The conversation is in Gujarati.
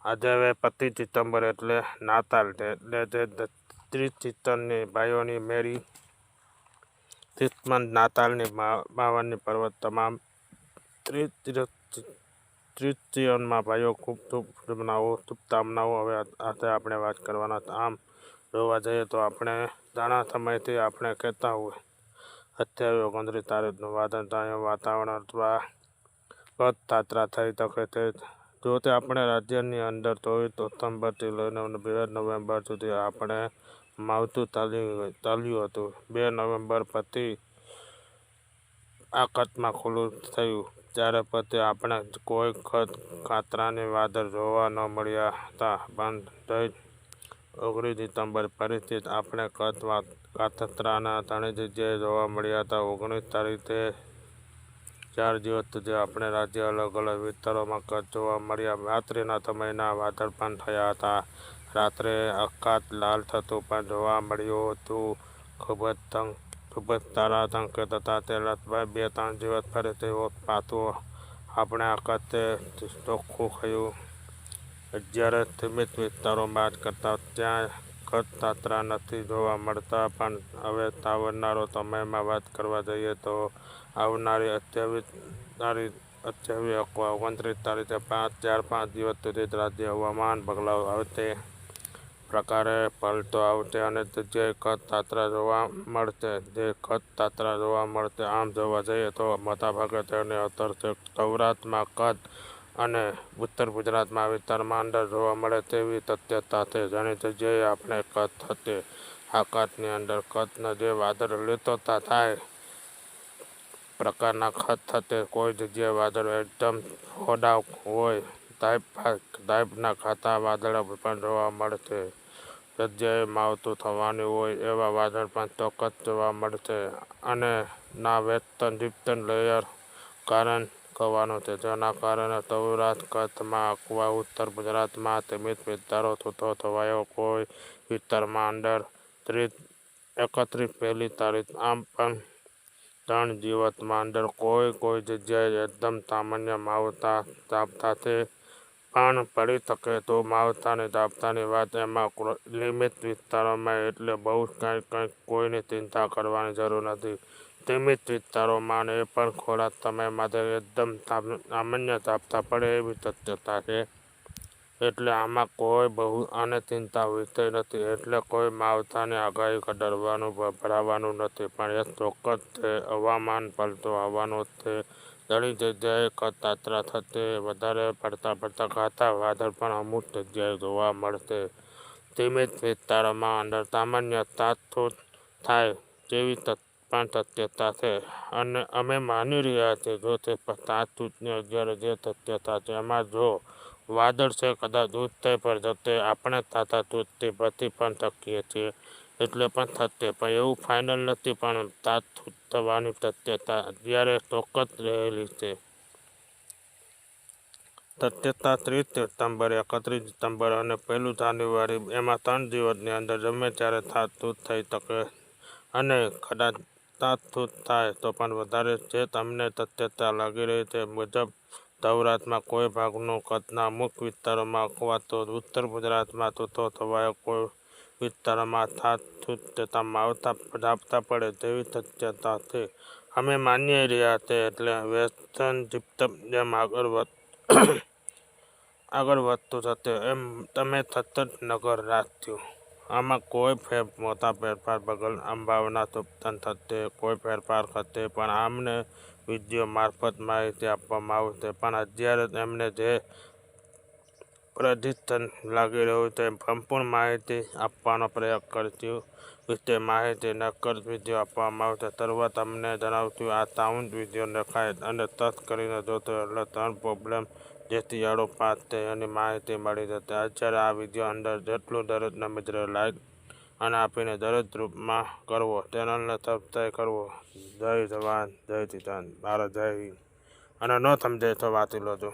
આજે હવે 25 ડિસેમ્બર એટલે નાતાલ છે, એટલે જે 30 ડિસેમ્બરની ભાઈઓની મેરી ક્રિસમસ નાતાલની બાવનની પર્વત તમામ 30 ભાઈઓ ખૂબ શુભકામનાઓ. હવે આજે આપણે વાત કરવાના. આમ જોવા જઈએ તો આપણે ઘણા સમયથી આપણે કહેતા હોય 28-29 તારીખનું વાતાવરણ અથવા પદયાત્રા થઈ શકે છે. જો તે આપણે રાજ્યની અંદર 24 ઓક્ટોબરથી લઈને 2 નવેમ્બર સુધી આપણે માવઠું ચાલ્યું હતું. 2 નવેમ્બર પછી આકાશમાં ખુલ્લું થયું, ત્યાર પછી આપણે કોઈ ખાતરાની વાદળ જોવા ન મળ્યા હતા. પણ 19 ડિસેમ્બર ફરીથી આપણે ખાતરાના ઘણી જગ્યાએ જોવા મળ્યા હતા. 19 તારીખે 4 દિવસ સુધી આપણે રાજ્ય અલગ અલગ વિસ્તારોમાં જોવા મળ્યા. રાત્રિના સમયના વાદળ પણ થયા હતા. રાત્રે આકાશ લાલ થતું પણ જોવા મળ્યું હતું. ખૂબ જ સારા સંકેત હતા. તે લગભગ 2-3 દિવસ ફરીથી પાછું આપણે આકાશે ચોખ્ખું થયું. જ્યારે સીમિત વિસ્તારોમાં વાત કરતા ત્યાં ખાતરા નથી જોવા મળતા. પણ હવે આવનારો સમયમાં વાત કરવા જઈએ તો આવનારી 28 અથવા 29 તારીખે 4-5 દિવસ સુધી રાજ્ય હવામાન બદલાવ આવશે, પ્રકારે પલટો આવશે અને જગ્યાએ ખાતરા જોવા મળશે. આમ જોવા જઈએ તો મોટાભાગે તેની અસર છે સૌરાષ્ટ્રમાં કચ્છ અને ઉત્તર ગુજરાતના વિસ્તારમાં અંદર જોવા મળે તેવી શક્યતા છે. ઘણી જગ્યાએ આપણે કચ્છ હશે આકાશની અંદર કચ્છના જે વાદળ લીટોતા થાય પ્રકારના કચ્છ થશે. કોઈ જગ્યાએ વાદળ એકદમ થોડા હોય, ટાઈપના ખાતા વાદળ પણ જોવા મળશે. જગ્યાએ માવઠું થવાની હોય એવા વાદળ પણ ચોક્કસ જોવા મળશે અને ના વેસ્ટર્ન ડિસ્ટર્બન્સ લેયર કારણ થવાનું છે, જેના કારણે સૌરાષ્ટ્ર કચ્છમાં અથવા ઉત્તર ગુજરાતમાં સીમિત વિસ્તારો છૂટોછવાયા, કોઈ વિસ્તારમાં અંદર 31 પહેલી તારીખ આમ પણ 3 દિવસમાં અંદર કોઈ જગ્યાએ એકદમ સામાન્ય માવઠા ઝાપટાથી પણ પડી શકે. તો માવઠાની ઝાપટાની વાત એમાં લિમિટ વિસ્તારોમાં, એટલે બહુ કંઈ કોઈને ચિંતા કરવાની જરૂર નથી. સીમિત વિસ્તારોમાં એ પણ થોડા સમય માટે એકદમ સામાન્ય ઝાપટા પડે એવી શક્યતા છે. એટલે આમાં કોઈ બહુ આને ચિંતા વિષય નથી. એટલે કોઈ માવઠાની આગાહી ડરવાનું ગભરાવાનું નથી. પણ એ ચોક્કસ છે હવામાન પલટો આવવાનો છે. ઘણી જગ્યાએ ખાતરા થશે. વધારે પડતા ઘાટા વાદળ પણ અમુક જગ્યાએ જોવા મળશે. સીમિત વિસ્તારોમાં અંદર સામાન્ય છૂટછૂટ થાય તેવી પણ શક્યતા છે અને અમે માની રહ્યા છીએ જો તે છૂટછૂટની અત્યારે જે શક્યતા છે એમાં જો વાદળ છે કદાચ દૂર થઈ પણ જશે, આપણે છૂટથી બચી પણ શકીએ છીએ. એટલે પણ થશે, પણ એવું ફાઇનલ નથી. પણ છૂટ થવાની શક્યતા અત્યારે ચોક્કસ રહેલી છે. શક્યતા 30 ડિસેમ્બર, 31 ડિસેમ્બર અને 1 જાન્યુઆરી એમાં 3 દિવસની અંદર ગમે ત્યારે છૂટ થઈ શકે અને કદાચ છૂટ થાય તો પણ વધારે જે તમને શક્યતા લાગી રહી છે મુજબ સૌરાષ્ટ્રમાં કોઈ ભાગનું, કચ્છના અમુક વિસ્તારોમાં અથવા તો ઉત્તર ગુજરાતમાં છૂટોછવાયા કોઈ વિસ્તારોમાં છૂટ થતાં માવઠા ઝાપટા પડે તેવી શક્યતા છે. અમે માની રહ્યા છીએ. એટલે વેસ્ટર્ન ડિસ્ટર્બન્સ જેમ આગળ વધતું જશે એમ તમે સતત નજર રાખજો. આમાં કોઈ મોટા ફેરફાર વગર સંભાવના સુપ્તન થશે. કોઈ ફેરફાર થશે પણ આમને વિડીયો મારફત માહિતી આપવામાં આવશે. પણ અત્યારે એમને જે પ્રેડિક્શન લાગી રહ્યું છે સંપૂર્ણ માહિતી આપવાનો પ્રયાસ કરીશું. વિશે માહિતી નક્કર વિડીયો આપવામાં આવશે. શરૂઆત અમને જણાવશું આ સાઉન્ડ વિડીયો દેખાય અને ટચ કરીને જોશો એટલે 3 પ્રોબ્લેમ જે શિયાળો પાસ છે એની માહિતી મળી જશે. અત્યારે આ વિડીયો અંદર જેટલું દરેકને મિત્ર લાઈક અને આપીને દરેક ગ્રુપમાં કરવો, ચેનલને સબસ્ક્રાઈબ કરવો. જય જવાન, જય કિસાન, ભારત જય હિન્દ. અને ન સમજાય તો વાંચી લેજો.